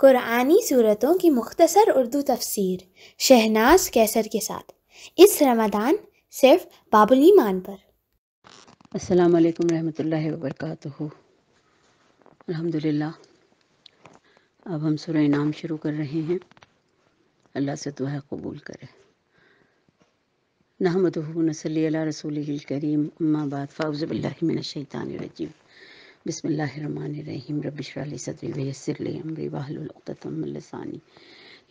قرآنی صورتوں کی مختصر اردو تفسیر شہناز کیسر کے ساتھ اس رمضان صرف باب الایمان پر۔ السلام علیکم رحمۃ اللہ وبرکاتہ۔ الحمدللہ، اب ہم سورہ انعام شروع کر رہے ہیں۔ اللہ سے دعا قبول کرے۔ نحمدہ ونصلی علی رسولہ الکریم، اما بعد، فاعوذ باللہ من الشیطان الرجیم، بسم اللہ الرحمن الرحیم۔ رب اشرح لی صدری ویسر لی امری واحلل عقدۃ من لسانی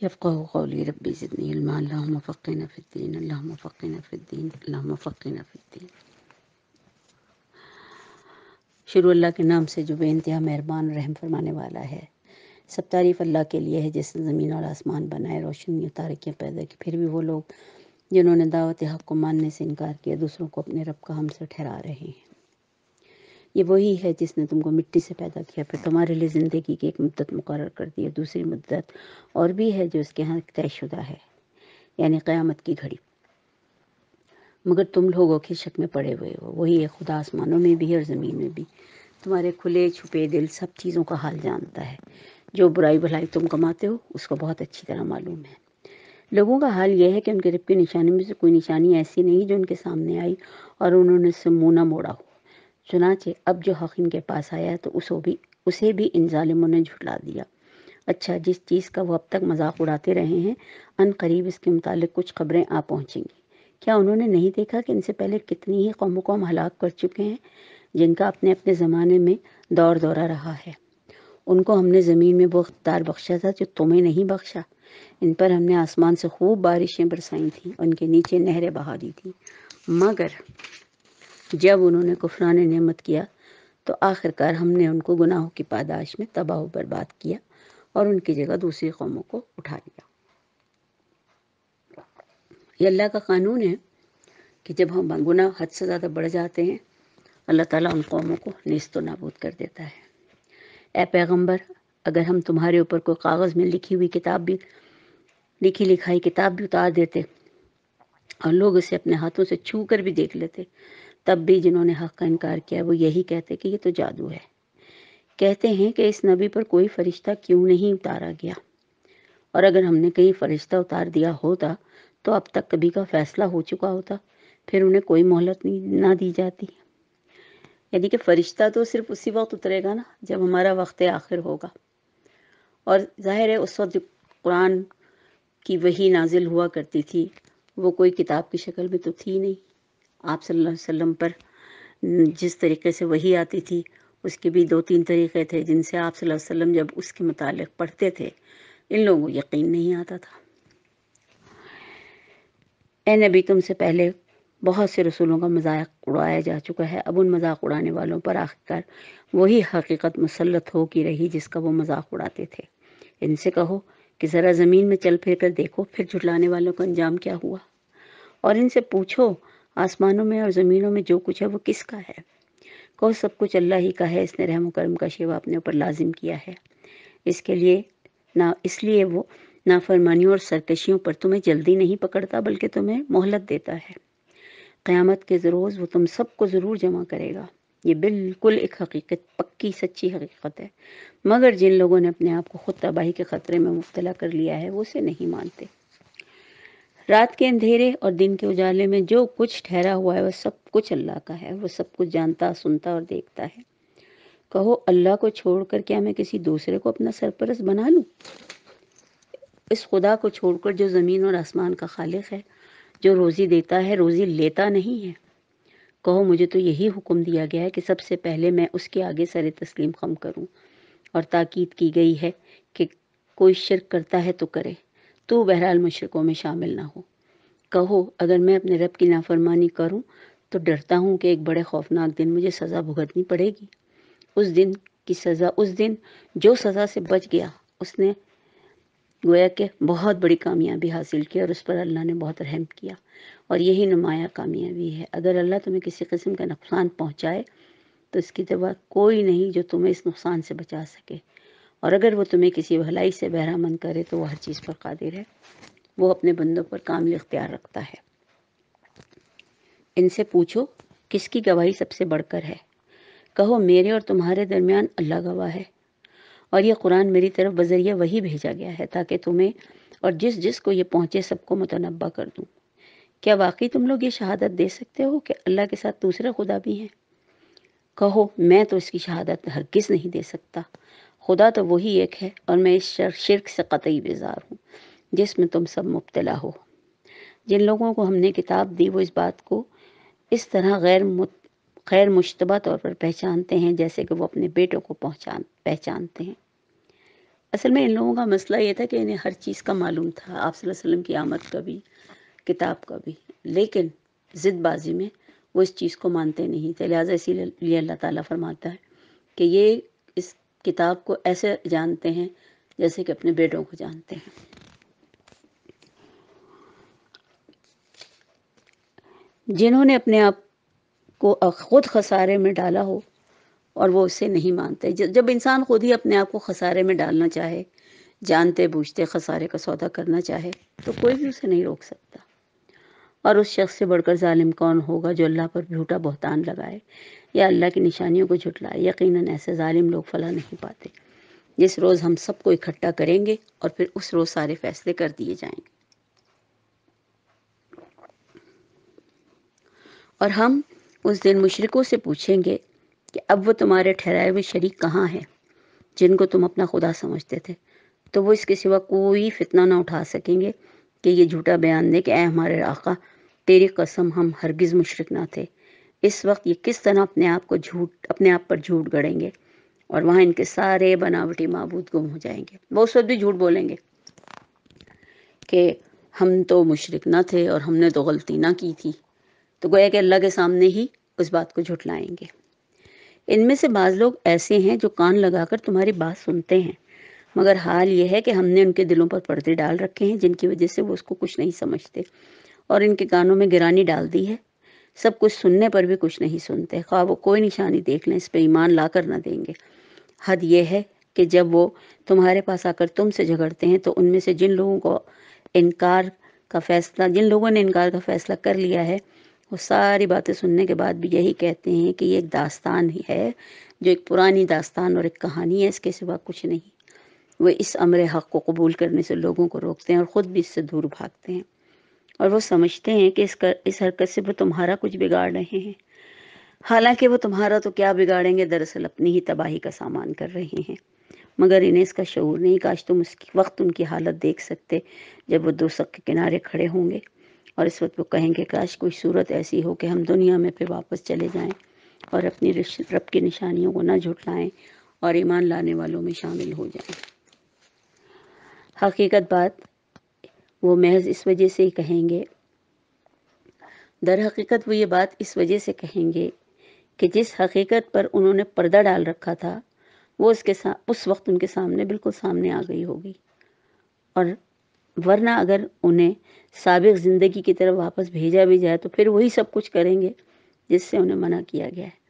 یفقہوا قولی۔ رب زدنی علما، اللہم فقہنا فی الدین، اللہم فقہنا فی الدین، اللہم فقہنا فی الدین۔ شروع اللہ کے نام سے جو بے انتہا مہربان رحم فرمانے والا ہے۔ سب تعریف اللہ کے لیے ہے جس نے زمین اور آسمان بنائے، روشنی اور تاریکیاں پیدا کی۔ پھر بھی وہ لوگ جنہوں نے دعوت حق کو ماننے سے انکار کیا، دوسروں کو اپنے رب کا ہمسر ٹھہرا رہے ہیں۔ یہ وہی ہے جس نے تم کو مٹی سے پیدا کیا، پھر تمہارے لیے زندگی کی ایک مدت مقرر کر دی ہے، دوسری مدت اور بھی ہے جو اس کے ہاں طے شدہ ہے، یعنی قیامت کی گھڑی۔ مگر تم لوگوں کے شک میں پڑے ہوئے ہو۔ وہی ہے خدا آسمانوں میں بھی اور زمین میں بھی، تمہارے کھلے چھپے دل سب چیزوں کا حال جانتا ہے۔ جو برائی بھلائی تم کماتے ہو اس کو بہت اچھی طرح معلوم ہے۔ لوگوں کا حال یہ ہے کہ ان کے رب کی نشانی میں سے کوئی نشانی ایسی نہیں جو ان کے سامنے آئی اور انہوں نے اس سے منہ نہ موڑا ہو۔ چنانچہ اب جو حق ان کے پاس آیا تو اسے بھی ان ظالموں نے جھٹلا دیا۔ اچھا، جس چیز کا وہ اب تک مذاق اڑاتے رہے ہیں، ان قریب اس کے متعلق کچھ خبریں آ پہنچیں گی۔ کیا انہوں نے نہیں دیکھا کہ ان سے پہلے کتنی ہی قوموں کو ہم ہلاک کر چکے ہیں جن کا اپنے اپنے زمانے میں دور دورہ رہا ہے؟ ان کو ہم نے زمین میں وہ اختیار بخشا تھا جو تمہیں نہیں بخشا۔ ان پر ہم نے آسمان سے خوب بارشیں برسائی تھیں، ان کے نیچے نہریں بہا دی تھیں، مگر جب انہوں نے کفران نعمت کیا تو آخرکار ہم نے ان کو گناہوں کی پاداش میں تباہ و برباد کیا اور ان کی جگہ دوسری قوموں کو اٹھا لیا۔ یہ اللہ کا قانون ہے کہ جب ہم گناہ حد سے زیادہ بڑھ جاتے ہیں، اللہ تعالیٰ ان قوموں کو نیست و نابود کر دیتا ہے۔ اے پیغمبر، اگر ہم تمہارے اوپر کوئی کاغذ میں لکھی لکھائی کتاب بھی اتار دیتے اور لوگ اسے اپنے ہاتھوں سے چھو کر بھی دیکھ لیتے، تب بھی جنہوں نے حق کا انکار کیا وہ یہی کہتے کہ یہ تو جادو ہے۔ کہتے ہیں کہ اس نبی پر کوئی فرشتہ کیوں نہیں اتارا گیا، اور اگر ہم نے کہیں فرشتہ اتار دیا ہوتا تو اب تک کبھی کا فیصلہ ہو چکا ہوتا، پھر انہیں کوئی مہلت نہ دی جاتی۔ یعنی کہ فرشتہ تو صرف اسی وقت اترے گا نا جب ہمارا وقت آخر ہوگا، اور ظاہر ہے اس وقت جو قرآن کی وحی نازل ہوا کرتی تھی وہ کوئی کتاب کی شکل میں تو تھی نہیں۔ آپ صلی اللہ علیہ وسلم پر جس طریقے سے وحی آتی تھی اس کے بھی 2-3 طریقے تھے جن سے آپ صلی اللہ علیہ وسلم جب اس کے متعلق پڑھتے تھے ان لوگوں کو یقین نہیں آتا تھا۔ اے نبی، تم سے پہلے بہت سے رسولوں کا مذاق اڑایا جا چکا ہے، اب ان مذاق اڑانے والوں پر آخرکار وہی حقیقت مسلط ہو کی رہی جس کا وہ مذاق اڑاتے تھے۔ ان سے کہو کہ ذرا زمین میں چل پھر کر دیکھو، پھر جھٹلانے والوں کا انجام کیا ہوا، اور ان سے پوچھو آسمانوں میں اور زمینوں میں جو کچھ ہے وہ کس کا ہے؟ کہو سب کچھ اللہ ہی کا ہے، اس نے رحم و کرم کا شیوا اپنے اوپر لازم کیا ہے، اس لیے وہ نافرمانیوں اور سرکشیوں پر تمہیں جلدی نہیں پکڑتا بلکہ تمہیں مہلت دیتا ہے۔ قیامت کے روز وہ تم سب کو ضرور جمع کرے گا۔ یہ بالکل ایک حقیقت، پکی سچی حقیقت ہے، مگر جن لوگوں نے اپنے آپ کو خود تباہی کے خطرے میں مبتلا کر لیا ہے وہ اسے نہیں مانتے۔ رات کے اندھیرے اور دن کے اجالے میں جو کچھ ٹھہرا ہوا ہے وہ سب کچھ اللہ کا ہے، وہ سب کچھ جانتا، سنتا اور دیکھتا ہے۔ کہو اللہ کو چھوڑ کر کیا میں کسی دوسرے کو اپنا سرپرست بنا لوں؟ اس خدا کو چھوڑ کر جو زمین اور آسمان کا خالق ہے، جو روزی دیتا ہے روزی لیتا نہیں ہے۔ کہو مجھے تو یہی حکم دیا گیا ہے کہ سب سے پہلے میں اس کے آگے سر تسلیم خم کروں، اور تاکید کی گئی ہے کہ کوئی شرک کرتا ہے تو کرے، تو بہرحال مشرکوں میں شامل نہ ہو۔ کہو اگر میں اپنے رب کی نافرمانی کروں تو ڈرتا ہوں کہ ایک بڑے خوفناک دن مجھے سزا بھگتنی پڑے گی۔ اس دن جو سزا سے بچ گیا اس نے گویا کہ بہت بڑی کامیابی حاصل کی اور اس پر اللہ نے بہت رحم کیا، اور یہی نمایاں کامیابی ہے۔ اگر اللہ تمہیں کسی قسم کا نقصان پہنچائے تو اس کی دوا کوئی نہیں جو تمہیں اس نقصان سے بچا سکے، اور اگر وہ تمہیں کسی بھلائی سے بہرہ مند کرے تو وہ ہر چیز پر قادر ہے، وہ اپنے بندوں پر کامل اختیار رکھتا ہے۔ ان سے پوچھو کس کی گواہی سب سے بڑھ کر ہے؟ کہو میرے اور تمہارے درمیان اللہ گواہ ہے، اور یہ قرآن میری طرف بذریعہ وہی بھیجا گیا ہے تاکہ تمہیں اور جس جس کو یہ پہنچے سب کو متنبع کر دوں۔ کیا واقعی تم لوگ یہ شہادت دے سکتے ہو کہ اللہ کے ساتھ دوسرے خدا بھی ہیں؟ کہو میں تو اس کی شہادت ہرگز نہیں دے سکتا، خدا تو وہی ایک ہے اور میں اس شرک سے قطعی بیزار ہوں جس میں تم سب مبتلا ہو۔ جن لوگوں کو ہم نے کتاب دی وہ اس بات کو اس طرح غیر مشتبہ طور پر پہچانتے ہیں جیسے کہ وہ اپنے بیٹوں کو پہچانتے ہیں۔ اصل میں ان لوگوں کا مسئلہ یہ تھا کہ انہیں ہر چیز کا معلوم تھا، آپ صلی اللہ علیہ وسلم کی آمد کا بھی، کتاب کا بھی، لیکن ضد بازی میں وہ اس چیز کو مانتے نہیں تھے۔ لہٰذا اسی لیے اللہ تعالیٰ فرماتا ہے کہ یہ اس کتاب کو ایسے جانتے ہیں جیسے کہ اپنے بیٹوں کو جانتے ہیں۔ جنہوں نے اپنے آپ کو خود خسارے میں ڈالا ہو اور وہ اسے نہیں مانتے۔ جب انسان خود ہی اپنے آپ کو خسارے میں ڈالنا چاہے، جانتے بوجھتے خسارے کا سودا کرنا چاہے، تو کوئی بھی اسے نہیں روک سکتا۔ اور اس شخص سے بڑھ کر ظالم کون ہوگا جو اللہ پر جھوٹا بہتان لگائے یا اللہ کی نشانیوں کو جھٹلائے۔ یقیناً ایسے ظالم لوگ فلاح نہیں پاتے۔ جس روز ہم سب کو اکٹھا کریں گے اور پھر اس روز سارے فیصلے کر دیے جائیں گے، اور ہم اس دن مشرکوں سے پوچھیں گے کہ اب وہ تمہارے ٹھہرائے ہوئے شریک کہاں ہیں جن کو تم اپنا خدا سمجھتے تھے؟ تو وہ اس کے سوا کوئی فتنہ نہ اٹھا سکیں گے کہ یہ جھوٹا بیان دے کہ اے ہمارے آقا، تیری قسم ہم ہرگز مشرک نہ تھے۔ اس وقت یہ کس طرح اپنے آپ پر جھوٹ گڑیں گے، اور وہاں ان کے سارے بناوٹی معبود گم ہو جائیں گے۔ وہ اس وقت بھی جھوٹ بولیں گے کہ ہم تو مشرک نہ تھے اور ہم نے تو غلطی نہ کی تھی، تو گویا کہ اللہ کے سامنے ہی اس بات کو جھٹلائیں گے۔ ان میں سے بعض لوگ ایسے ہیں جو کان لگا کر تمہاری بات سنتے ہیں، مگر حال یہ ہے کہ ہم نے ان کے دلوں پر پردے ڈال رکھے ہیں جن کی وجہ سے وہ اس کو کچھ نہیں سمجھتے، اور ان کے کانوں میں گرانی ڈال دی ہے، سب کچھ سننے پر بھی کچھ نہیں سنتے، خواہ وہ کوئی نشانی دیکھ لیں اس پہ ایمان لا کر نہ دیں گے۔ حد یہ ہے کہ جب وہ تمہارے پاس آ کر تم سے جھگڑتے ہیں تو ان میں سے جن لوگوں نے انکار کا فیصلہ کر لیا ہے، وہ ساری باتیں سننے کے بعد بھی یہی کہتے ہیں کہ یہ ایک داستان ہی ہے، جو ایک پرانی داستان اور ایک کہانی ہے، اس کے سوا کچھ نہیں۔ وہ اس امر حق کو قبول کرنے سے لوگوں کو روکتے ہیں اور خود بھی اس سے دور بھاگتے ہیں، اور وہ سمجھتے ہیں کہ اس حرکت سے وہ تمہارا کچھ بگاڑ رہے ہیں، حالانکہ وہ تمہارا تو کیا بگاڑیں گے، دراصل اپنی ہی تباہی کا سامان کر رہے ہیں، مگر انہیں اس کا شعور نہیں۔ کاش تم اس وقت ان کی حالت دیکھ سکتے جب وہ دوزخ کے کنارے کھڑے ہوں گے، اور اس وقت وہ کہیں گے کاش کوئی صورت ایسی ہو کہ ہم دنیا میں پھر واپس چلے جائیں اور اپنی رب کی نشانیوں کو نہ جھٹلائیں اور ایمان لانے والوں میں شامل ہو جائیں۔ حقیقت بات وہ محض اس وجہ سے ہی کہیں گے، در حقیقت وہ یہ بات اس وجہ سے کہیں گے کہ جس حقیقت پر انہوں نے پردہ ڈال رکھا تھا وہ اس وقت ان کے سامنے بالکل سامنے آ گئی ہوگی، اور ورنہ اگر انہیں سابق زندگی کی طرف واپس بھیجا بھی جائے تو پھر وہی سب کچھ کریں گے جس سے انہیں منع کیا گیا ہے۔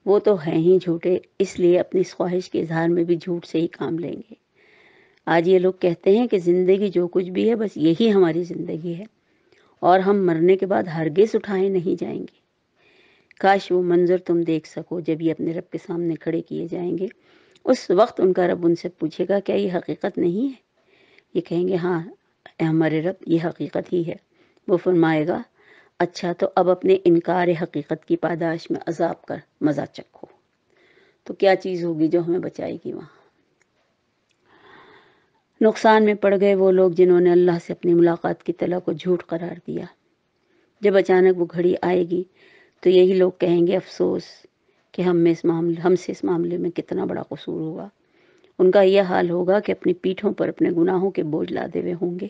وہ تو ہیں ہی جھوٹے، اس لیے اپنی اس خواہش کے اظہار میں بھی جھوٹ سے ہی کام لیں گے۔ آج یہ لوگ کہتے ہیں کہ زندگی جو کچھ بھی ہے بس یہی ہماری زندگی ہے اور ہم مرنے کے بعد ہرگز اٹھائے نہیں جائیں گے۔ کاش وہ منظر تم دیکھ سکو جب یہ اپنے رب کے سامنے کھڑے کیے جائیں گے۔ اس وقت ان کا رب ان سے پوچھے گا کیا یہ حقیقت نہیں ہے؟ یہ کہیں گے ہاں اے ہمارے رب، یہ حقیقت ہی ہے۔ وہ فرمائے گا اچھا تو اب اپنے انکار حقیقت کی پاداش میں عذاب کا مزہ چکھو۔ تو کیا چیز ہوگی جو ہمیں بچائے گی وہاں؟ نقصان میں پڑ گئے وہ لوگ جنہوں نے اللہ سے اپنی ملاقات کی طلب کو جھوٹ قرار دیا۔ جب اچانک وہ گھڑی آئے گی تو یہی لوگ کہیں گے افسوس کہ ہم سے اس معاملے میں کتنا بڑا قصور ہوا۔ ان کا یہ حال ہوگا کہ اپنی پیٹھوں پر اپنے گناہوں کے بوجھ لادے ہوئے ہوں گے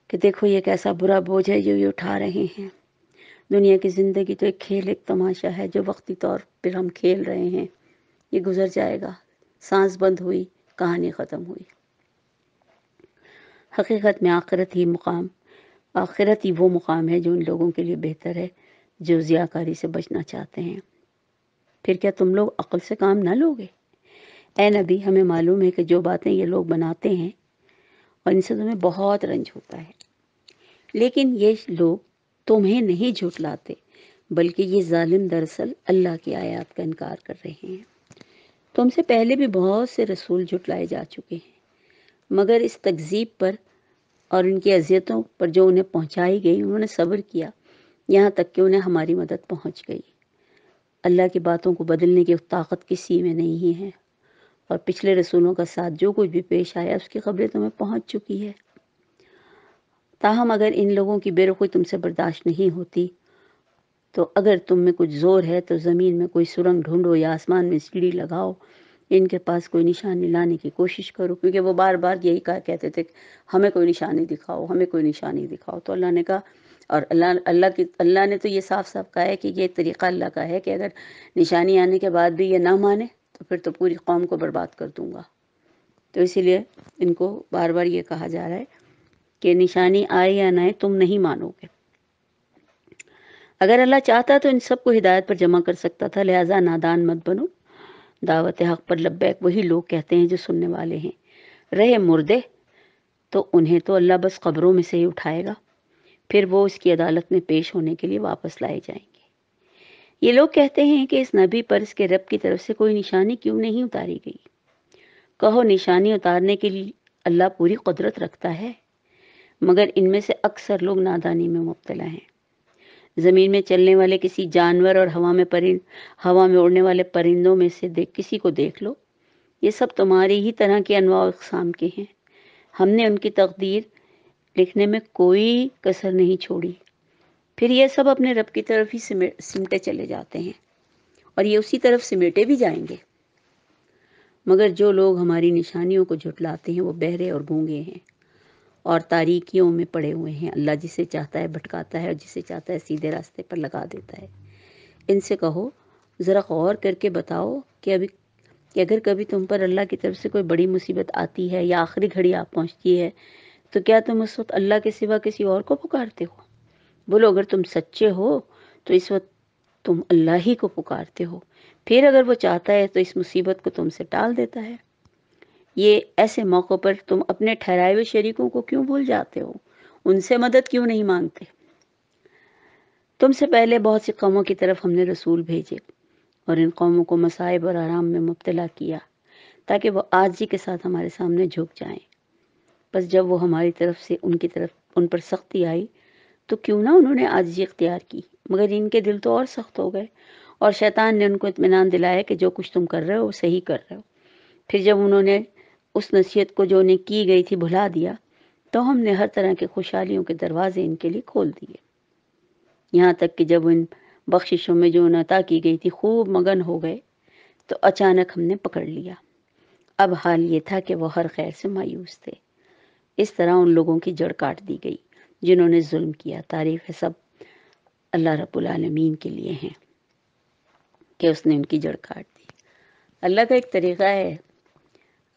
کہ دیکھو یہ کیسا برا بوجھ ہے جو یہ اٹھا رہے ہیں۔ دنیا کی زندگی تو ایک کھیل، ایک تماشا ہے جو وقتی طور پر ہم کھیل رہے ہیں، یہ گزر جائے گا۔ سانس بند ہوئی، کہانی ختم ہوئی۔ حقیقت میں آخرت ہی وہ مقام ہے جو ان لوگوں کے لیے بہتر ہے جو ضیاءکاری سے بچنا چاہتے ہیں۔ پھر کیا تم لوگ عقل سے کام نہ لوگے؟ اے نبی، ہمیں معلوم ہے کہ جو باتیں یہ لوگ بناتے ہیں اور ان سے تمہیں بہت رنج ہوتا ہے، لیکن یہ لوگ تمہیں نہیں جھٹلاتے بلکہ یہ ظالم دراصل اللہ کی آیات کا انکار کر رہے ہیں۔ تم سے پہلے بھی بہت سے رسول جھٹلائے جا چکے ہیں، مگر اس تکذیب پر اور ان کی اذیتوں پر جو انہیں پہنچائی گئی انہوں نے صبر کیا، یہاں تک کہ انہیں ہماری مدد پہنچ گئی۔ اللہ کی باتوں کو بدلنے کی طاقت کسی میں نہیں ہے، اور پچھلے رسولوں کا ساتھ جو کچھ بھی پیش آیا اس کی خبریں تمہیں پہنچ چکی ہے۔ تاہم اگر ان لوگوں کی بے رخی تم سے برداشت نہیں ہوتی تو اگر تم میں کچھ زور ہے تو زمین میں کوئی سرنگ ڈھونڈو یا آسمان میں سیڑھی لگاؤ، ان کے پاس کوئی نشانی لانے کی کوشش کرو، کیونکہ وہ بار بار یہی کہتے تھے کہ ہمیں کوئی نشانی دکھاؤ، ہمیں کوئی نشانی دکھاؤ۔ تو اللہ نے کہا، اور اللہ نے تو یہ صاف صاف کہا ہے کہ یہ طریقہ اللہ کا ہے کہ اگر نشانی آنے کے بعد بھی یہ نہ مانے تو پھر تو پوری قوم کو برباد کر دوں گا۔ تو اسی لیے ان کو بار بار یہ کہا جا رہا ہے کہ نشانی آئے یا نہ آئے تم نہیں مانو گے۔ اگر اللہ چاہتا تو ان سب کو ہدایت پر جمع کر سکتا تھا، لہٰذا نادان مت بنو۔ دعوت حق پر لبیک وہی لوگ کہتے ہیں جو سننے والے ہیں۔ رہے مردے تو انہیں تو اللہ بس قبروں میں سے ہی اٹھائے گا، پھر وہ اس کی عدالت میں پیش ہونے کے لیے واپس لائے جائیں گے۔ یہ لوگ کہتے ہیں کہ اس نبی پر اس کے رب کی طرف سے کوئی نشانی کیوں نہیں اتاری گئی؟ کہو نشانی اتارنے کے لیے اللہ پوری قدرت رکھتا ہے، مگر ان میں سے اکثر لوگ نادانی میں مبتلا ہیں۔ زمین میں چلنے والے کسی جانور اور ہوا میں اڑنے والے پرندوں میں سے کسی کو دیکھ لو، یہ سب تمہاری ہی طرح کے انواع و اقسام کے ہیں۔ ہم نے ان کی تقدیر لکھنے میں کوئی کسر نہیں چھوڑی، پھر یہ سب اپنے رب کی طرف ہی سمٹے چلے جاتے ہیں، اور یہ اسی طرف سمیٹے بھی جائیں گے۔ مگر جو لوگ ہماری نشانیوں کو جھٹلاتے ہیں وہ بہرے اور گونگے ہیں اور تاریکیوں میں پڑے ہوئے ہیں۔ اللہ جسے چاہتا ہے بھٹکاتا ہے اور جسے چاہتا ہے سیدھے راستے پر لگا دیتا ہے۔ ان سے کہو ذرا غور کر کے بتاؤ کہ اگر کبھی تم پر اللہ کی طرف سے کوئی بڑی مصیبت آتی ہے یا آخری گھڑی آ پہنچتی ہے تو کیا تم اس وقت اللہ کے سوا کسی اور کو پکارتے ہو؟ بولو اگر تم سچے ہو تو اس وقت تم اللہ ہی کو پکارتے ہو، پھر اگر وہ چاہتا ہے تو اس مصیبت کو تم سے ٹال دیتا ہے۔ یہ ایسے موقع پر تم اپنے ٹھہرائے ہوئے شریکوں کو کیوں بھول جاتے ہو؟ ان سے مدد کیوں نہیں مانگتے؟ تم سے پہلے بہت سی قوموں کی طرف ہم نے رسول بھیجے اور ان قوموں کو مصائب اور آرام میں مبتلا کیا تاکہ وہ عاجزی کے ساتھ ہمارے سامنے جھک جائیں۔ بس جب وہ ہماری طرف سے ان پر سختی آئی تو کیوں نہ انہوں نے عاجزی اختیار کی، مگر ان کے دل تو اور سخت ہو گئے، اور شیطان نے ان کو اطمینان دلایا کہ جو کچھ تم کر رہے ہو وہ صحیح کر رہے ہو۔ پھر جب انہوں نے اس نصیحت کو جو انہیں کی گئی تھی بھلا دیا تو ہم نے ہر طرح کے خوشحالیوں کے دروازے ان کے لیے کھول دیے، یہاں تک کہ جب ان بخششوں میں جو انہیں عطا کی گئی تھی خوب مگن ہو گئے تو اچانک ہم نے پکڑ لیا۔ اب حال یہ تھا کہ وہ ہر خیر سے مایوس تھے۔ اس طرح ان لوگوں کی جڑ کاٹ دی گئی جنہوں نے ظلم کیا۔ تعریف ہے سب اللہ رب العالمین کے لیے ہیں کہ اس نے ان کی جڑ کاٹ دی۔ اللہ کا ایک طریقہ ہے،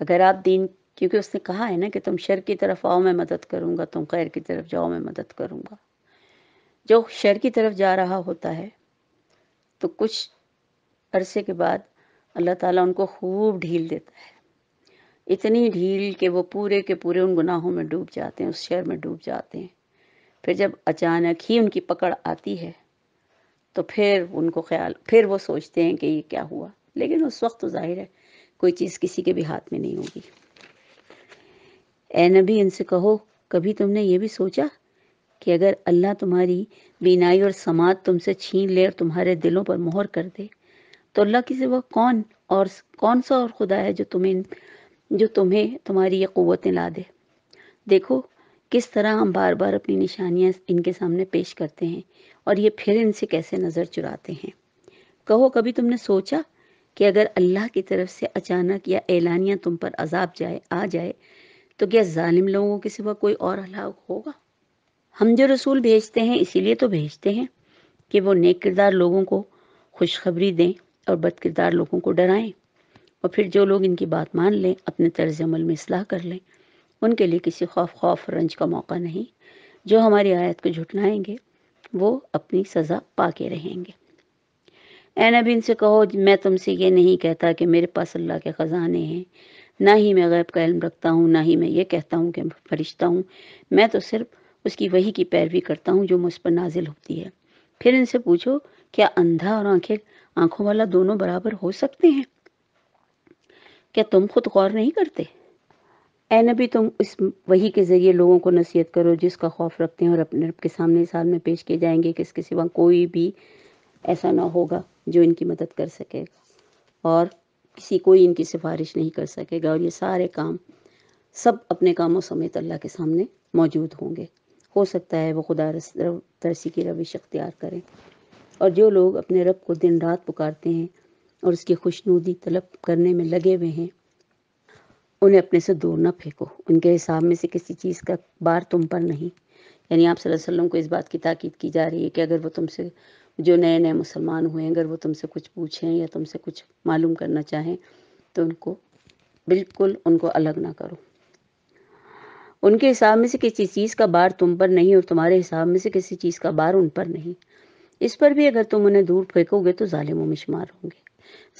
اگر آپ کیونکہ اس نے کہا ہے نا کہ تم شر کی طرف آؤ میں مدد کروں گا، تم خیر کی طرف جاؤ میں مدد کروں گا۔ جو شر کی طرف جا رہا ہوتا ہے تو کچھ عرصے کے بعد اللہ تعالیٰ ان کو خوب ڈھیل دیتا ہے، اتنی ڈھیل کہ وہ پورے کے پورے ان گناہوں میں ڈوب جاتے ہیں، اس شر میں ڈوب جاتے ہیں۔ پھر جب اچانک ہی ان کی پکڑ آتی ہے تو پھر وہ سوچتے ہیں کہ یہ کیا ہوا، لیکن اس وقت تو ظاہر ہے کوئی چیز کسی کے بھی ہاتھ میں نہیں ہوگی۔ اے نبی ان سے کہو کبھی تم نے یہ بھی سوچا کہ اگر اللہ تمہاری بینائی اور سماعت تم سے چھین لے اور تمہارے دلوں پر مہر کر دے تو اللہ کے سوا کون سا اور خدا ہے جو تمہیں تمہاری یہ قوتیں لا دے؟ دیکھو کس طرح ہم بار بار اپنی نشانیاں ان کے سامنے پیش کرتے ہیں اور یہ پھر ان سے کیسے نظر چراتے ہیں۔ کہو کبھی تم نے سوچا کہ اگر اللہ کی طرف سے اچانک یا اعلانیہ تم پر عذاب آ جائے تو کیا ظالم لوگوں کے سوا کوئی اور ہلاک ہوگا؟ ہم جو رسول بھیجتے ہیں اسی لیے تو بھیجتے ہیں کہ وہ نیک کردار لوگوں کو خوشخبری دیں اور بد کردار لوگوں کو ڈرائیں، اور پھر جو لوگ ان کی بات مان لیں اپنے طرز عمل میں اصلاح کر لیں ان کے لیے کسی خوف رنج کا موقع نہیں۔ جو ہماری آیت کو جھٹلائیں گے وہ اپنی سزا پا کے رہیں گے۔ اے نبی ان سے کہو میں تم سے یہ نہیں کہتا کہ میرے پاس اللہ کے خزانے ہیں، نہ ہی میں غیب کا علم رکھتا ہوں، نہ ہی میں یہ کہتا ہوں کہ فرشتہ ہوں، میں تو صرف اس کی وحی کی پیروی کرتا ہوں جو مجھ پر نازل ہوتی ہے۔ پھر ان سے پوچھو کیا اندھا اور آنکھوں والا دونوں برابر ہو سکتے ہیں؟ کیا تم خود غور نہیں کرتے؟ اے نبی، تم اس وحی کے ذریعے لوگوں کو نصیحت کرو جس کا خوف رکھتے ہیں اور اپنے رب کے سامنے اس حال میں پیش کیے جائیں گے کہ اس کے سوا کوئی بھی ایسا نہ ہوگا جو ان کی مدد کر سکے گا، اور کوئی ان کی سفارش نہیں کر سکے گا، اور یہ سارے کام سب اپنے کاموں سمیت اللہ کے سامنے موجود ہوں گے۔ ہو سکتا ہے وہ خدا ترسی کی روش اختیار کریں، اور جو لوگ اپنے رب کو دن رات پکارتے ہیں اور اس کی خوشنودی طلب کرنے میں لگے ہوئے ہیں، انہیں اپنے سے دور نہ پھینکو۔ ان کے حساب میں سے کسی چیز کا بار تم پر نہیں۔ یعنی آپ صلی اللہ علیہ وسلم کو اس بات کی تاکید کی جا رہی ہے کہ اگر وہ تم سے، جو نئے نئے مسلمان ہوئے ہیں، اگر وہ تم سے کچھ پوچھیں یا تم سے کچھ معلوم کرنا چاہیں تو ان کو بالکل ان کو الگ نہ کرو۔ ان کے حساب میں سے کسی چیز کا بار تم پر نہیں، اور تمہارے حساب میں سے کسی چیز کا بار ان پر نہیں۔ اس پر بھی اگر تم انہیں دور پھینکو گے تو ظالموں میں شمار ہوں گے۔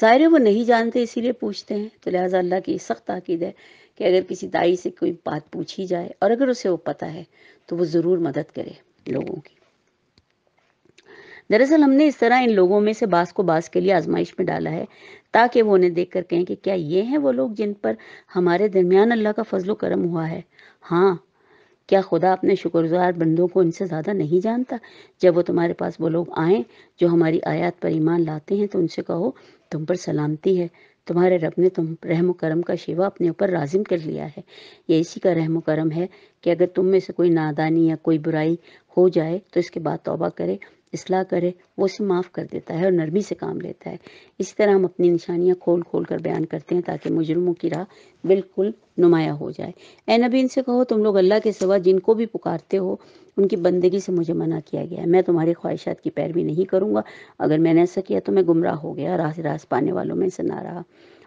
ظاہر ہے وہ نہیں جانتے اسی لیے پوچھتے ہیں، تو لہٰذا اللہ کی سخت تاکید ہے کہ اگر کسی دائی سے کوئی بات پوچھی جائے اور اگر اسے وہ پتہ ہے تو وہ ضرور مدد کرے لوگوں کی۔ دراصل ہم نے اس طرح ان لوگوں میں سے بعض کو بعض کے لیے آزمائش میں ڈالا ہے تاکہ وہ انہیں دیکھ کر کہیں کہ کیا یہ ہیں وہ لوگ جن پر ہمارے درمیان اللہ کا فضل و کرم ہوا ہے؟ ہاں، کیا خدا اپنے شکرگزار بندوں کو ان سے زیادہ نہیں جانتا؟ جب وہ تمہارے پاس وہ لوگ آئیں جو ہماری آیات پر ایمان لاتے ہیں تو ان سے کہو تم پر سلامتی ہے، تمہارے رب نے تم رحم و کرم کا شیوا اپنے اوپر لازم کر لیا ہے۔ یہ اسی کا رحم و کرم ہے کہ اگر تم میں سے کوئی نادانی یا کوئی برائی ہو جائے تو اس کے بعد توبہ کرے، اصلاح کرے، وہ اسے معاف کر دیتا ہے اور نرمی سے کام لیتا ہے۔ اسی طرح ہم اپنی نشانیاں کھول کھول کر بیان کرتے ہیں تاکہ مجرموں کی راہ بالکل نمایاں ہو جائے۔ اے نبی، ان سے کہو تم لوگ اللہ کے سوا جن کو بھی پکارتے ہو ان کی بندگی سے مجھے منع کیا گیا ہے۔ میں تمہاری خواہشات کی پیروی نہیں کروں گا، اگر میں نے ایسا کیا تو میں گمراہ ہو گیا، راست پانے والوں میں سے نہ رہا۔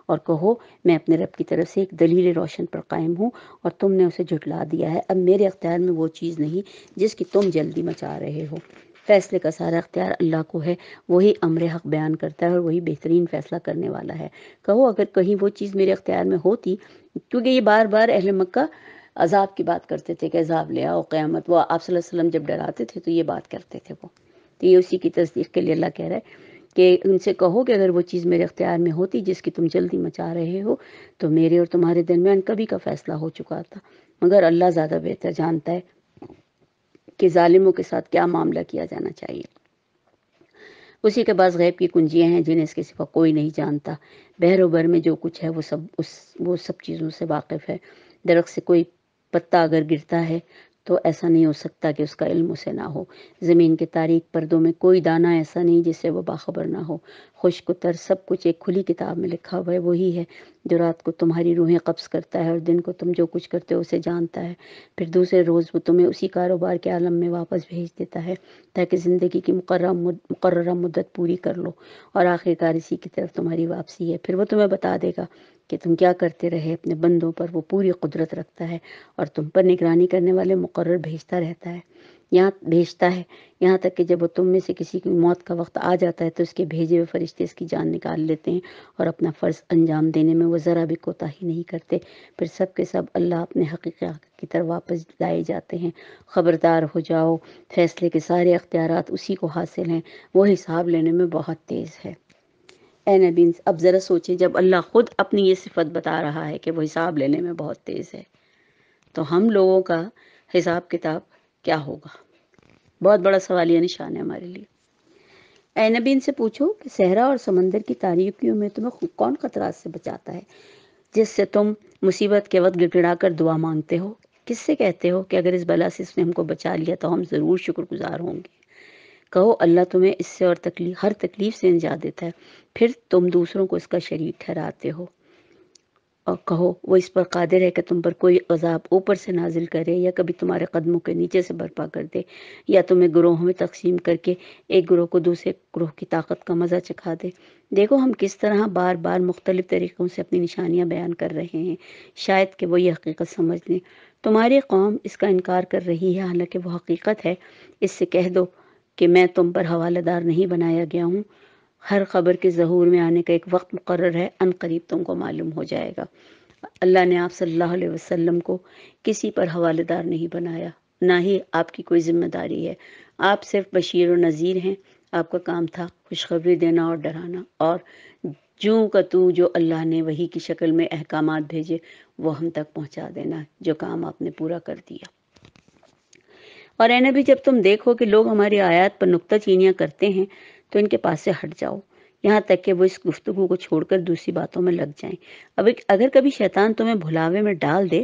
اور کہو میں اپنے رب کی طرف سے ایک دلیل روشن پر قائم ہوں اور تم نے اسے جھٹلا دیا ہے۔ اب میرے اختیار میں وہ چیز نہیں جس کی تم جلدی مچا رہے ہو۔ فیصلے کا سارا اختیار اللہ کو ہے، وہی امر حق بیان کرتا ہے اور وہی بہترین فیصلہ کرنے والا ہے۔ کہو اگر کہیں وہ چیز میرے اختیار میں ہوتی، کیونکہ یہ بار بار اہل مکہ عذاب کی بات کرتے تھے کہ عذاب لے آؤ، قیامت، وہ آپ صلی اللہ علیہ وسلم جب ڈراتے تھے تو یہ بات کرتے تھے وہ، تو یہ اسی کی تصدیق کے لیے اللہ کہہ رہا ہے کہ ان سے کہو کہ اگر وہ چیز میرے اختیار میں ہوتی جس کی تم جلدی مچا رہے ہو تو میرے اور تمہارے درمیان کبھی کا فیصلہ ہو چکا تھا، مگر اللہ زیادہ بہتر جانتا ہے کہ ظالموں کے ساتھ کیا معاملہ کیا جانا چاہیے۔ اسی کے بعد غیب کی کنجیاں ہیں جنہیں اس کے سوا کوئی نہیں جانتا۔ بحر و بر میں جو کچھ ہے وہ سب چیزوں سے واقف ہے۔ درخت سے کوئی پتا اگر گرتا ہے تو ایسا نہیں ہو سکتا کہ اس کا علم اسے نہ ہو۔ زمین کے تاریک پردوں میں کوئی دانہ ایسا نہیں جس سے وہ باخبر نہ ہو۔ خشک و تر سب کچھ ایک کھلی کتاب میں لکھا ہوا ہے۔ وہی ہے جو رات کو تمہاری روحیں قبض کرتا ہے اور دن کو تم جو کچھ کرتے ہو اسے جانتا ہے، پھر دوسرے روز وہ تمہیں اسی کاروبار کے عالم میں واپس بھیج دیتا ہے تاکہ زندگی کی مقررہ مدت پوری کر لو، اور آخرکار اسی کی طرف تمہاری واپسی ہے۔ پھر وہ تمہیں بتا دے گا کہ تم کیا کرتے رہے۔ اپنے بندوں پر وہ پوری قدرت رکھتا ہے اور تم پر نگرانی کرنے والے مقرر بھیجتا ہے یہاں تک کہ جب وہ تم میں سے کسی کی موت کا وقت آ جاتا ہے تو اس کے بھیجے ہوئے فرشتے اس کی جان نکال لیتے ہیں اور اپنا فرض انجام دینے میں وہ ذرا بھی کوتاہی نہیں کرتے۔ پھر سب کے سب اللہ اپنے حقیقی کی طرف واپس لائے جاتے ہیں۔ خبردار ہو جاؤ، فیصلے کے سارے اختیارات اسی کو حاصل ہیں، وہ حساب لینے میں بہت تیز ہے۔ اے نبی، اب ذرا سوچیں، جب اللہ خود اپنی یہ صفت بتا رہا ہے کہ وہ حساب لینے میں بہت تیز ہے تو ہم لوگوں کا حساب کتاب کیا ہوگا؟ بہت بڑا سوالیہ نشان ہے ہمارے لیے۔ اے نبی، ان سے پوچھو کہ صحرا اور سمندر کی تاریکیوں میں تمہیں کون خطرات سے بچاتا ہے جس سے تم مصیبت کے وقت گڑ گڑا کر دعا مانگتے ہو؟ کس سے کہتے ہو کہ اگر اس بلا سے اس نے ہم کو بچا لیا تو ہم ضرور شکر گزار ہوں گے؟ کہو اللہ تمہیں اس سے اور ہر تکلیف سے نجات دیتا ہے، پھر تم دوسروں کو اس کا شریک ٹھہراتے ہو۔ اور کہو وہ اس پر قادر ہے کہ تم پر کوئی عذاب اوپر سے نازل کرے یا کبھی تمہارے قدموں کے نیچے سے برپا کر دے، یا تمہیں گروہوں میں تقسیم کر کے ایک گروہ کو دوسرے گروہ کی طاقت کا مزہ چکھا دے۔ دیکھو ہم کس طرح بار بار مختلف طریقوں سے اپنی نشانیاں بیان کر رہے ہیں، شاید کہ وہ یہ حقیقت سمجھ لیں۔ تمہاری قوم اس کا انکار کر رہی ہے حالانکہ وہ حقیقت ہے۔ اس سے کہہ دو کہ میں تم پر حوالہ دار نہیں بنایا گیا ہوں، ہر خبر کے ظہور میں آنے کا ایک وقت مقرر ہے، ان قریب تم کو معلوم ہو جائے گا۔ اللہ نے آپ صلی اللہ علیہ وسلم کو کسی پر حوالہ دار نہیں بنایا، نہ ہی آپ کی کوئی ذمہ داری ہے۔ آپ صرف بشیر و نذیر ہیں۔ آپ کا کام تھا خوشخبری دینا اور ڈرانا، اور جوں کا تو جو اللہ نے وحی کی شکل میں احکامات بھیجے وہ ہم تک پہنچا دینا جو کام آپ نے پورا کر دیا۔ اور اے نبی جب تم دیکھو کہ لوگ ہماری آیات پر نکتہ چینیاں کرتے ہیں تو ان کے پاس سے ہٹ جاؤ، یہاں تک کہ وہ اس گفتگو کو چھوڑ کر دوسری باتوں میں لگ جائیں۔ اب اگر کبھی شیطان تمہیں بھلاوے میں ڈال دے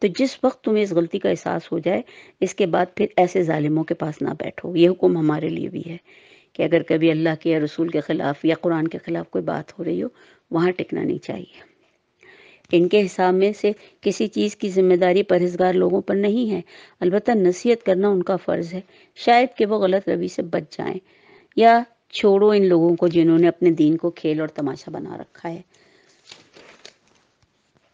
تو جس وقت تمہیں اس غلطی کا احساس ہو جائے اس کے بعد پھر ایسے ظالموں کے پاس نہ بیٹھو۔ یہ حکم ہمارے لیے بھی ہے کہ اگر کبھی اللہ کے یا رسول کے خلاف یا قرآن کے خلاف کوئی بات ہو رہی ہو وہاں ٹکنا نہیں چاہیے۔ ان کے حساب میں سے کسی چیز کی ذمہ داری پرہیزگار لوگوں پر نہیں ہے، البتہ نصیحت کرنا ان کا فرض ہے، شاید کہ وہ غلط روی سے بچ جائیں، یا چھوڑو ان لوگوں کو جنہوں نے اپنے دین کو کھیل اور تماشا بنا رکھا ہے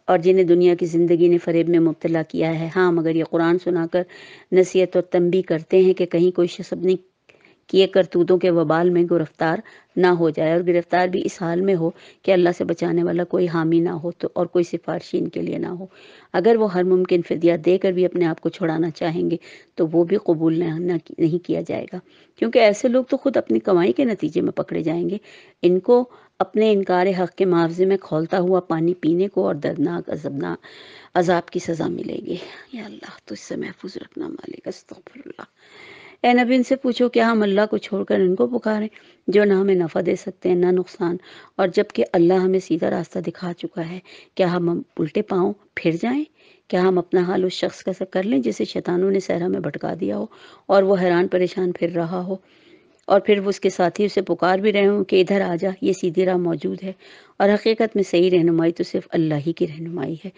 اور جنہیں دنیا کی زندگی نے فریب میں مبتلا کیا ہے۔ ہاں مگر یہ قرآن سنا کر نصیحت اور تنبیہ کرتے ہیں کہ کہیں کوئی شخص اپنی کیے کرتوتوں کے وبال میں گرفتار نہ ہو جائے، اور گرفتار بھی اس حال میں ہو کہ اللہ سے بچانے والا کوئی حامی نہ ہو تو اور کوئی سفارشی ان کے لیے نہ ہو۔ اگر وہ ہر ممکن فدیہ دے کر بھی اپنے آپ کو چھڑانا چاہیں گے تو وہ بھی قبول نہیں کیا جائے گا، کیونکہ ایسے لوگ تو خود اپنی کمائی کے نتیجے میں پکڑے جائیں گے۔ ان کو اپنے انکار حق کے معاوضے میں کھولتا ہوا پانی پینے کو اور دردناک عذاب کی سزا ملے گی۔ یا اللہ تو اس سے محفوظ رکھنا مالک، استغفر اللہ۔ اے نبی ان سے پوچھو کیا ہم اللہ کو چھوڑ کر ان کو پکاریں جو نہ ہمیں نفع دے سکتے ہیں نہ نقصان، اور جبکہ اللہ ہمیں سیدھا راستہ دکھا چکا ہے، کیا ہم الٹے پاؤں پھر جائیں؟ کیا ہم اپنا حال اس شخص کا سا کر لیں جسے شیطانوں نے صحرا میں بھٹکا دیا ہو اور وہ حیران پریشان پھر رہا ہو، اور پھر وہ اس کے ساتھی اسے پکار بھی رہے ہوں کہ ادھر آ جا، یہ سیدھی راہ موجود ہے، اور حقیقت میں صحیح رہنمائی تو صرف اللہ ہی کی رہنمائی ہے۔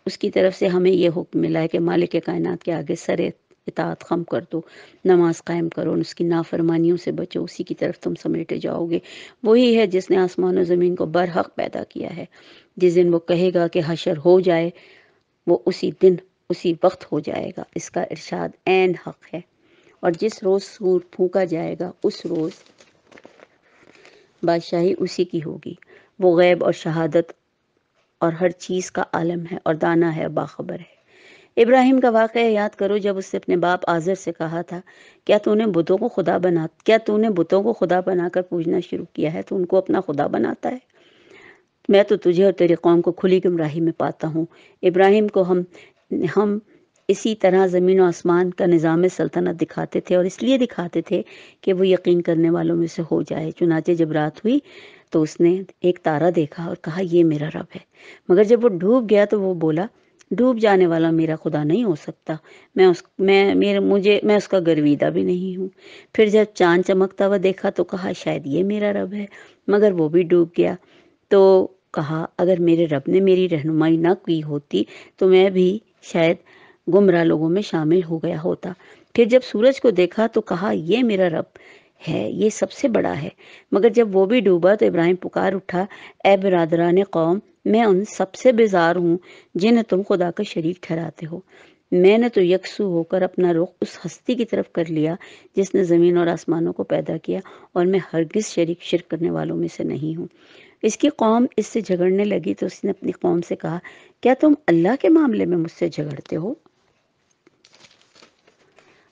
اس کی طرف سے ہمیں یہ حکم ملا ہے کہ مالک کائنات کے آگے سر اطاعت خم کر دو، نماز قائم کرو، اس کی نافرمانیوں سے بچو، اسی کی طرف تم سمیٹے جاؤ گے۔ وہی ہے جس نے آسمان و زمین کو برحق پیدا کیا ہے۔ جس دن وہ کہے گا کہ حشر ہو جائے وہ اسی دن اسی وقت ہو جائے گا، اس کا ارشاد عین حق ہے۔ اور جس روز سور پھونکا جائے گا اس روز بادشاہی اسی کی ہوگی۔ وہ غیب اور شہادت اور ہر چیز کا عالم ہے اور دانا ہے اور باخبر ہے۔ ابراہیم کا واقعہ یاد کرو جب اس نے اپنے باپ آزر سے کہا تھا کیا تو نے بتوں کو خدا بنا کر پوجنا شروع کیا ہے تو ان کو اپنا خدا بناتا ہے؟ میں تو تجھے اور تیری قوم کو کھلی گمراہی میں پاتا ہوں۔ ابراہیم کو ہم اسی طرح زمین و آسمان کا نظام سلطنت دکھاتے تھے، اور اس لیے دکھاتے تھے کہ وہ یقین کرنے والوں میں سے ہو جائے۔ چنانچہ جب رات ہوئی تو اس نے ایک تارا دیکھا اور کہا یہ میرا رب ہے، مگر جب وہ ڈوب گیا تو وہ بولا ڈوب جانے والا میرا خدا نہیں ہو سکتا، میں اس کا گرویدہ بھی نہیں ہوں۔ پھر جب چاند چمکتا ہوا دیکھا تو کہا شاید یہ میرا رب ہے، مگر وہ بھی ڈوب گیا۔ تو کہا اگر میرے رب نے میری رہنمائی نہ کی ہوتی تو میں بھی شاید گمراہ لوگوں میں شامل ہو گیا ہوتا۔ پھر جب سورج کو دیکھا تو کہا یہ میرا رب ہے، یہ سب سے بڑا ہے، مگر جب وہ بھی ڈوبا تو ابراہیم پکار اٹھا اے برادران قوم، میں ان سب سے بیزار ہوں جنہیں تم خدا کا شریک ٹھہراتے ہو۔ میں نے تو یکسو ہو کر اپنا رخ اس ہستی کی طرف کر لیا جس نے زمین اور آسمانوں کو پیدا کیا، اور میں ہرگز شرک کرنے والوں میں سے نہیں ہوں۔ اس کی قوم اس سے جھگڑنے لگی تو اس نے اپنی قوم سے کہا کیا تم اللہ کے معاملے میں مجھ سے جھگڑتے ہو؟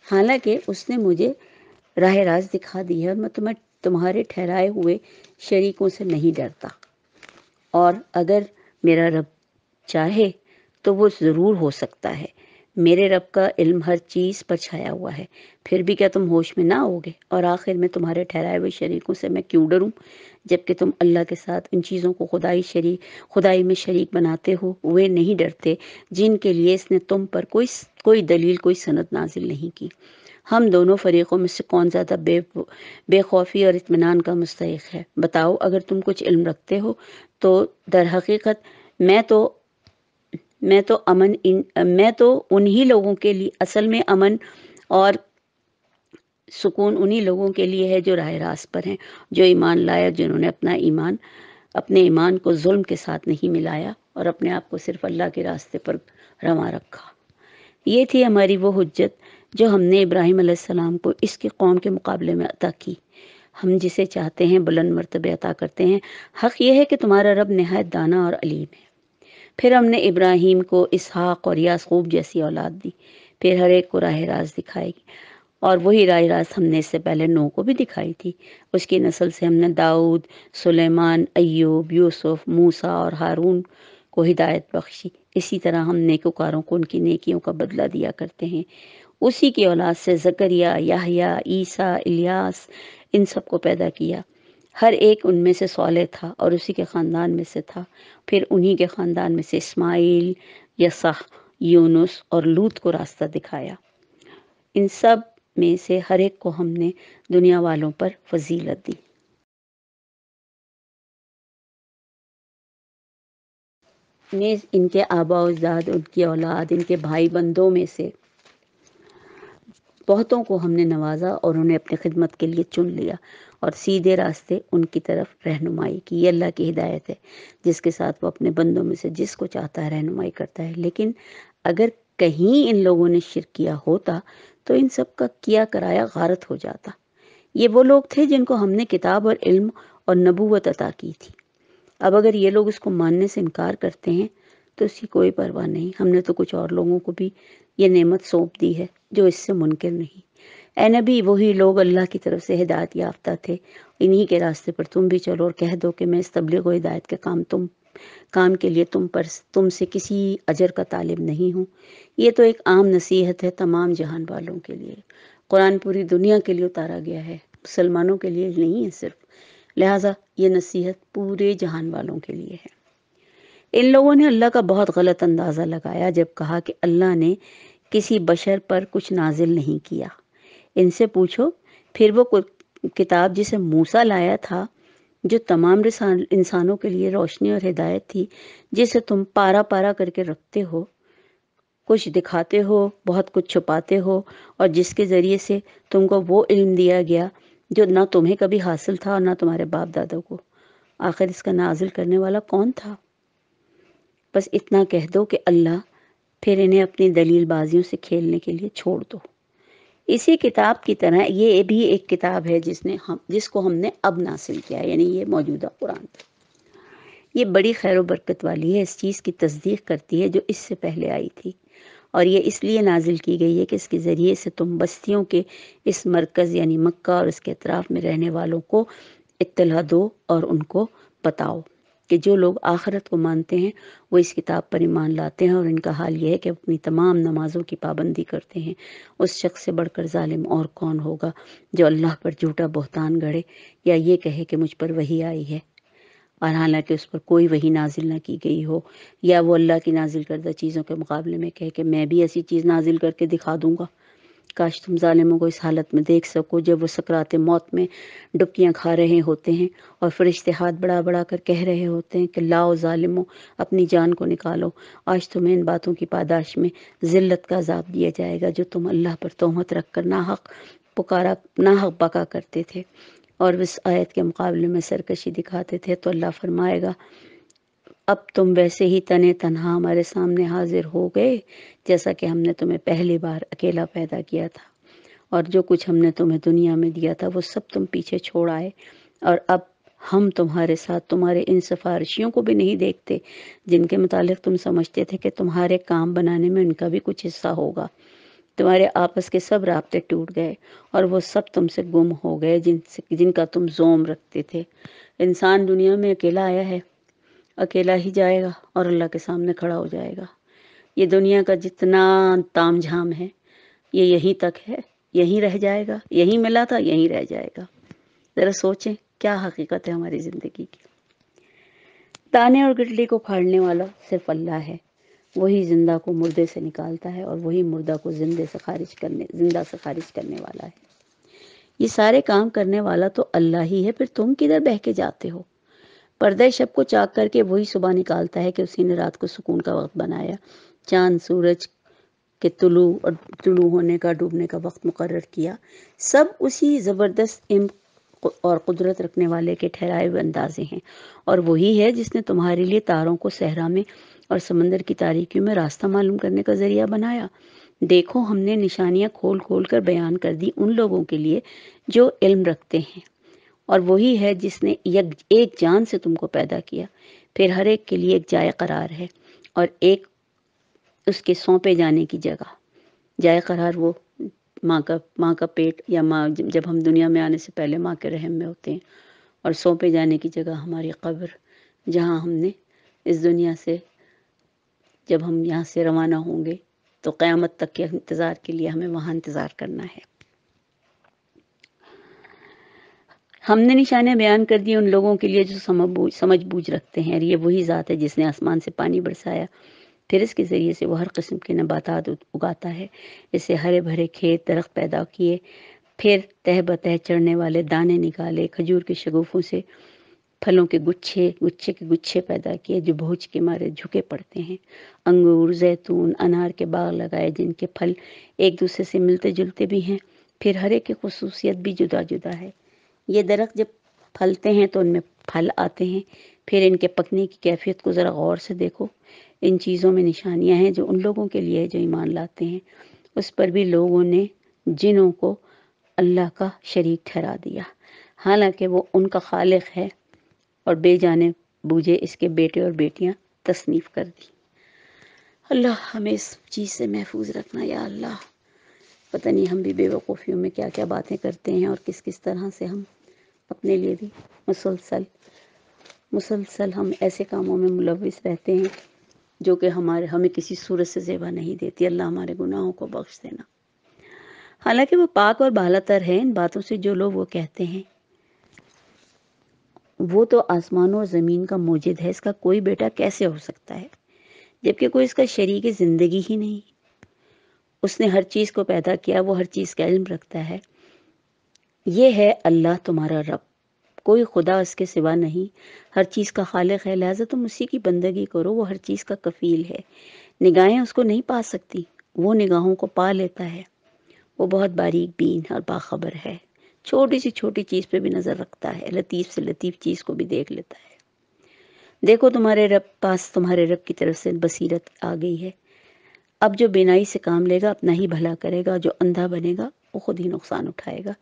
حالانکہ اس نے مجھے راہ راست دکھا دی ہے اور میں تمہارے ٹھہرائے ہوئے شریکوں سے نہیں ڈرتا، اور اگر میرا رب چاہے تو وہ ضرور ہو سکتا ہے۔ میرے رب کا علم ہر چیز پر چھایا ہوا ہے، پھر بھی کیا تم ہوش میں نہ ہوگے؟ اور آخر میں تمہارے ٹھہرائے ہوئے شریکوں سے میں کیوں ڈروں جبکہ تم اللہ کے ساتھ ان چیزوں کو خدائی میں شریک بناتے ہو؟ وہ نہیں ڈرتے جن کے لیے اس نے تم پر کوئی دلیل کوئی سند نازل نہیں کی۔ ہم دونوں فریقوں میں سے کون زیادہ بے خوفی اور اطمینان کا مستحق ہے؟ بتاؤ اگر تم کچھ علم رکھتے ہو تو در حقیقت میں تو انہی لوگوں کے لیے اصل میں امن اور سکون انہی لوگوں کے لیے ہے جو راہ راست پر ہیں، جو ایمان لایا، جنہوں نے اپنے ایمان کو ظلم کے ساتھ نہیں ملایا اور اپنے آپ کو صرف اللہ کے راستے پر رواں رکھا۔ یہ تھی ہماری وہ حجت جو ہم نے ابراہیم علیہ السلام کو اس کی قوم کے مقابلے میں عطا کی۔ ہم جسے چاہتے ہیں بلند مرتبے عطا کرتے ہیں۔ حق یہ ہے کہ تمہارا رب نہایت دانا اور علیم ہے۔ پھر ہم نے ابراہیم کو اسحاق اور یعقوب جیسی اولاد دی، پھر ہر ایک کو راہ راست دکھائے گی، اور وہی راہ راست ہم نے اس سے پہلے نوح کو بھی دکھائی تھی۔ اس کی نسل سے ہم نے داؤد، سلیمان، ایوب، یوسف، موسیٰ اور ہارون کو ہدایت بخشی۔ اسی طرح ہم نیکوکاروں کو ان کی نیکیوں کا بدلہ دیا کرتے ہیں۔ اسی کی اولاد سے زکریا، یحییٰ، عیسیٰ، الیاس، ان سب کو پیدا کیا۔ ہر ایک ان میں سے صالح تھا اور اسی کے خاندان میں سے تھا۔ پھر انہی کے خاندان میں سے اسماعیل، یسع، یونس اور لوط کو راستہ دکھایا۔ ان سب میں سے ہر ایک کو ہم نے دنیا والوں پر فضیلت دی۔ نیز ان کے آباء و اجداد، ان کی اولاد، ان کے بھائی بندوں میں سے بہتوں کو ہم نے نوازا اور انہیں اپنی خدمت کے لیے چن لیا اور سیدھے راستے ان کی طرف رہنمائی کی۔ یہ اللہ کی ہدایت ہے جس کے ساتھ وہ اپنے بندوں میں سے جس کو چاہتا ہے رہنمائی کرتا ہے۔ لیکن اگر کہیں ان لوگوں نے شرک کیا ہوتا تو ان سب کا کیا کرایا غارت ہو جاتا۔ یہ وہ لوگ تھے جن کو ہم نے کتاب اور علم اور نبوت عطا کی تھی۔ اب اگر یہ لوگ اس کو ماننے سے انکار کرتے ہیں تو اس کی کوئی پرواہ نہیں، ہم نے تو کچھ اور لوگوں کو بھی یہ نعمت سونپ دی ہے جو اس سے منکر نہیں۔ اے نبی، وہی لوگ اللہ کی طرف سے ہدایت یافتہ تھے، انہی کے راستے پر تم بھی چلو اور کہہ دو کہ میں اس تبلیغ و ہدایت کے کام کے لیے تم سے کسی اجر کا طالب نہیں ہوں۔ یہ تو ایک عام نصیحت ہے تمام جہان والوں کے لیے۔ قرآن پوری دنیا کے لیے اتارا گیا ہے، مسلمانوں کے لیے نہیں ہے صرف، لہٰذا یہ نصیحت پورے جہان والوں کے لیے ہے۔ ان لوگوں نے اللہ کا بہت غلط اندازہ لگایا جب کہا کہ اللہ نے کسی بشر پر کچھ نازل نہیں کیا۔ ان سے پوچھو پھر وہ کتاب جسے موسیٰ لایا تھا، جو تمام انسانوں کے لیے روشنی اور ہدایت تھی، جسے تم پارا پارا کر کے رکھتے ہو، کچھ دکھاتے ہو، بہت کچھ چھپاتے ہو، اور جس کے ذریعے سے تم کو وہ علم دیا گیا جو نہ تمہیں کبھی حاصل تھا اور نہ تمہارے باپ دادوں کو۔ آخر اس کا نازل کرنے والا کون تھا؟ بس اتنا کہہ دو کہ اللہ، پھر انہیں اپنی دلیل بازیوں سے کھیلنے کے لیے چھوڑ دو۔ اسی کتاب کی طرح یہ بھی ایک کتاب ہے جس کو ہم نے اب نازل کیا ہے، یعنی یہ موجودہ قرآن۔ یہ بڑی خیر و برکت والی ہے، اس چیز کی تصدیق کرتی ہے جو اس سے پہلے آئی تھی، اور یہ اس لیے نازل کی گئی ہے کہ اس کے ذریعے سے تم بستیوں کے اس مرکز یعنی مکہ اور اس کے اطراف میں رہنے والوں کو اطلاع دو اور ان کو بتاؤ کہ جو لوگ آخرت کو مانتے ہیں وہ اس کتاب پر ایمان لاتے ہیں، اور ان کا حال یہ ہے کہ اپنی تمام نمازوں کی پابندی کرتے ہیں۔ اس شخص سے بڑھ کر ظالم اور کون ہوگا جو اللہ پر جھوٹا بہتان گڑھے یا یہ کہے کہ مجھ پر وحی آئی ہے، اور حالانکہ اس پر کوئی وحی نازل نہ کی گئی ہو، یا وہ اللہ کی نازل کردہ چیزوں کے مقابلے میں کہے کہ میں بھی ایسی چیز نازل کر کے دکھا دوں گا۔ کاش تم ظالموں کو اس حالت میں دیکھ سکو جب وہ سکرات موت میں ڈبکیاں کھا رہے ہوتے ہیں اور فرشتے ہاتھ بڑھا بڑھا کر کہہ رہے ہوتے ہیں کہ لاؤ ظالموں، اپنی جان کو نکالو، آج تمہیں ان باتوں کی پاداش میں ذلت کا عذاب دیا جائے گا جو تم اللہ پر تہمت رکھ کر ناحق بکا کرتے تھے اور اس آیت کے مقابلے میں سرکشی دکھاتے تھے۔ تو اللہ فرمائے گا، اب تم ویسے ہی تنے تنہا ہمارے سامنے حاضر ہو گئے جیسا کہ ہم نے تمہیں پہلی بار اکیلا پیدا کیا تھا، اور جو کچھ ہم نے تمہیں دنیا میں دیا تھا وہ سب تم پیچھے چھوڑ آئے، اور اب ہم تمہارے ساتھ تمہارے ان سفارشیوں کو بھی نہیں دیکھتے جن کے متعلق تم سمجھتے تھے کہ تمہارے کام بنانے میں ان کا بھی کچھ حصہ ہوگا۔ تمہارے آپس کے سب رابطے ٹوٹ گئے اور وہ سب تم سے گم ہو گئے جن کا تم زوم رکھتے تھے۔ انسان دنیا میں اکیلا آیا ہے، اکیلا ہی جائے گا اور اللہ کے سامنے کھڑا ہو جائے گا۔ یہ دنیا کا جتنا تام جھام ہے یہ یہیں تک ہے، یہیں رہ جائے گا، یہیں ملا تھا یہیں رہ جائے گا۔ ذرا سوچیں کیا حقیقت ہے ہماری زندگی کی۔ دانے اور گٹلی کو پھاڑنے والا صرف اللہ ہے، وہی زندہ کو مردے سے نکالتا ہے اور وہی مردہ کو زندہ سے خارج کرنے والا ہے۔ یہ سارے کام کرنے والا تو اللہ ہی ہے، پھر تم کدھر بہہ کے جاتے ہو؟ پردہ شب کو چاک کر کے وہی صبح نکالتا ہے کہ اسی نے رات کو سکون کا وقت بنایا، چاند سورج کے طلوع ہونے کا ڈوبنے کا وقت مقرر کیا، سب اسی زبردست علم اور قدرت رکھنے والے کے ٹھہرائے ہوئے اندازے ہیں، اور وہی ہے جس نے تمہارے لیے تاروں کو صحرا میں اور سمندر کی تاریکیوں میں راستہ معلوم کرنے کا ذریعہ بنایا۔ دیکھو ہم نے نشانیاں کھول کھول کر بیان کر دی ان لوگوں کے لیے جو علم رکھتے ہیں، اور وہی ہے جس نے ایک جان سے تم کو پیدا کیا، پھر ہر ایک کے لیے ایک جائے قرار ہے اور ایک اس کے سونپے جانے کی جگہ۔ جائے قرار وہ ماں کا پیٹ یا ماں جب ہم دنیا میں آنے سے پہلے ماں کے رحم میں ہوتے ہیں، اور سونپے جانے کی جگہ ہماری قبر، جہاں ہم نے اس دنیا سے جب ہم یہاں سے روانہ ہوں گے تو قیامت تک کے انتظار کے لیے ہمیں وہاں انتظار کرنا ہے۔ ہم نے نشانیاں بیان کر دی ان لوگوں کے لیے جو سمجھ بوجھ رکھتے ہیں، اور یہ وہی ذات ہے جس نے آسمان سے پانی برسایا، پھر اس کے ذریعے سے وہ ہر قسم کے نباتات اگاتا ہے، اس سے ہرے بھرے کھیت درخت پیدا کیے، پھر تہ بتہ چڑھنے والے دانے نکالے، کھجور کے شگوفوں سے پھلوں کے گچھے پیدا کیے جو بھوج کے مارے جھکے پڑتے ہیں، انگور، زیتون، انار کے باغ لگائے جن کے پھل ایک دوسرے سے ملتے جلتے بھی ہیں، پھر ہر ایک کی خصوصیت بھی جدا جدا ہے۔ یہ درخت جب پھلتے ہیں تو ان میں پھل آتے ہیں، پھر ان کے پکنے کی کیفیت کو ذرا غور سے دیکھو۔ ان چیزوں میں نشانیاں ہیں جو ان لوگوں کے لیے جو ایمان لاتے ہیں۔ اس پر بھی لوگوں نے جنوں کو اللہ کا شریک ٹھہرا دیا، حالانکہ وہ ان کا خالق ہے، اور بے جانے بوجھے اس کے بیٹے اور بیٹیاں تصنیف کر دی۔ اللہ ہمیں اس چیز سے محفوظ رکھنا یا اللہ۔ پتہ نہیں ہم بھی بے وقوفیوں میں کیا کیا باتیں کرتے ہیں، اور کس طرح سے ہم اپنے لیے بھی مسلسل ہم ایسے کاموں میں ملوث رہتے ہیں جو کہ ہمیں کسی صورت سے زیبا نہیں دیتی۔ اللہ ہمارے گناہوں کو بخش دینا۔ حالانکہ وہ پاک اور بالا تر ہے ان باتوں سے جو لوگ وہ کہتے ہیں۔ وہ تو آسمانوں اور زمین کا موجد ہے، اس کا کوئی بیٹا کیسے ہو سکتا ہے جبکہ کوئی اس کا شریک زندگی ہی نہیں۔ اس نے ہر چیز کو پیدا کیا، وہ ہر چیز کا علم رکھتا ہے۔ یہ ہے اللہ تمہارا رب، کوئی خدا اس کے سوا نہیں، ہر چیز کا خالق ہے، لہٰذا تم اسی کی بندگی کرو، وہ ہر چیز کا کفیل ہے۔ نگاہیں اس کو نہیں پا سکتی، وہ نگاہوں کو پا لیتا ہے۔ وہ بہت باریک بین اور باخبر ہے، چھوٹی سی چھوٹی چیز پہ بھی نظر رکھتا ہے، لطیف سے لطیف چیز کو بھی دیکھ لیتا ہے۔ دیکھو تمہارے رب کی طرف سے بصیرت آ گئی ہے۔ اب جو بینائی سے کام لے گا اپنا ہی بھلا کرے گا، جو اندھا بنے گا وہ خود ہی نقصان اٹھائے گا۔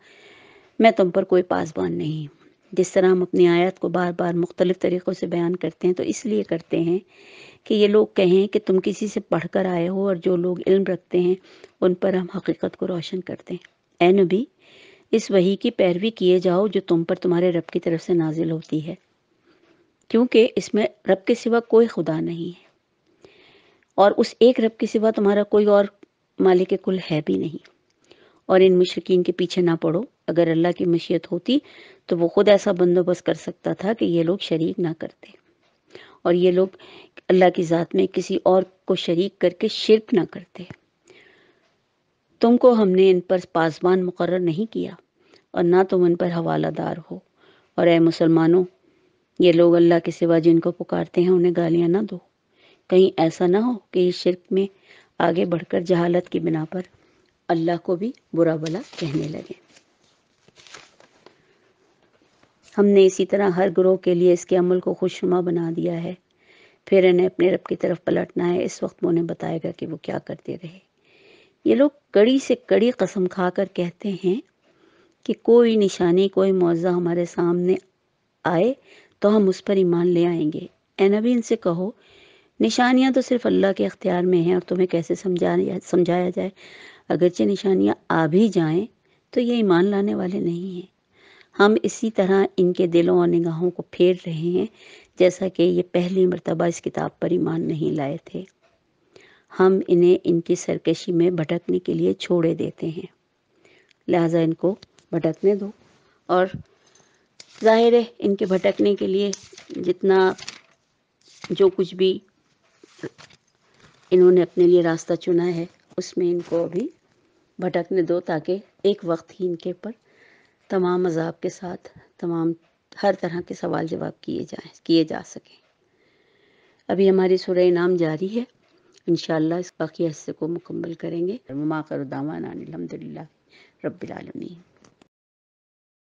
میں تم پر کوئی پاسبان نہیں ہوں۔ جس طرح ہم اپنی آیات کو بار بار مختلف طریقوں سے بیان کرتے ہیں تو اس لیے کرتے ہیں کہ یہ لوگ کہیں کہ تم کسی سے پڑھ کر آئے ہو، اور جو لوگ علم رکھتے ہیں ان پر ہم حقیقت کو روشن کرتے ہیں۔ اے نبی، اس وحی کی پیروی کیے جاؤ جو تم پر تمہارے رب کی طرف سے نازل ہوتی ہے، کیونکہ اس میں رب کے سوا کوئی خدا نہیں ہے، اور اس ایک رب کے سوا تمہارا کوئی اور مالک کل ہے بھی نہیں۔ اور ان مشرکین کے پیچھے نہ پڑو، اگر اللہ کی مشیت ہوتی تو وہ خود ایسا بندوبست کر سکتا تھا کہ یہ لوگ شریک نہ کرتے، اور یہ لوگ اللہ کی ذات میں کسی اور کو شریک کر کے شرک نہ کرتے۔ تم کو ہم نے ان پر پاسبان مقرر نہیں کیا، اور نہ تم ان پر حوالہ دار ہو۔ اور اے مسلمانوں، یہ لوگ اللہ کے سوا جن کو پکارتے ہیں انہیں گالیاں نہ دو، کہیں ایسا نہ ہو کہ یہ شرک میں آگے بڑھ کر جہالت کی بنا پر اللہ کو بھی برا بھلا کہنے لگے۔ ہم نے اسی طرح ہر گروہ کے لیے اس کے عمل کو خوشنما بنا دیا ہے، پھر انہیں اپنے رب کی طرف پلٹنا ہے، اس وقت وہ انہیں بتائے گا کہ وہ کیا کرتے رہے۔ یہ لوگ کڑی سے کڑی قسم کھا کر کہتے ہیں کہ کوئی نشانی، کوئی معجزہ ہمارے سامنے آئے تو ہم اس پر ایمان لے آئیں گے۔ اے نبی، ان سے کہو نشانیاں تو صرف اللہ کے اختیار میں ہیں، اور تمہیں کیسے سمجھایا جائے؟ اگرچہ نشانیاں آ بھی جائیں تو یہ ایمان لانے والے نہیں ہیں۔ ہم اسی طرح ان کے دلوں اور نگاہوں کو پھیر رہے ہیں جیسا کہ یہ پہلی مرتبہ اس کتاب پر ایمان نہیں لائے تھے۔ ہم انہیں ان کی سرکشی میں بھٹکنے کے لیے چھوڑے دیتے ہیں، لہٰذا ان کو بھٹکنے دو۔ اور ظاہر ہے ان کے بھٹکنے کے لیے جتنا جو کچھ بھی انہوں نے اپنے لیے راستہ چنا ہے اس میں ان کو ابھی بھٹکنے دو، تاکہ ایک وقت ہی ان کے پر تمام عذاب کے ساتھ ہر طرح کے سوال جواب کیے جا سکیں۔ ابھی ہماری سورہ انعام جاری ہے، انشاءاللہ اس باقی حصے کو مکمل کریں گے۔ وما آخر دعوانا ان الحمدللہ رب العالمین۔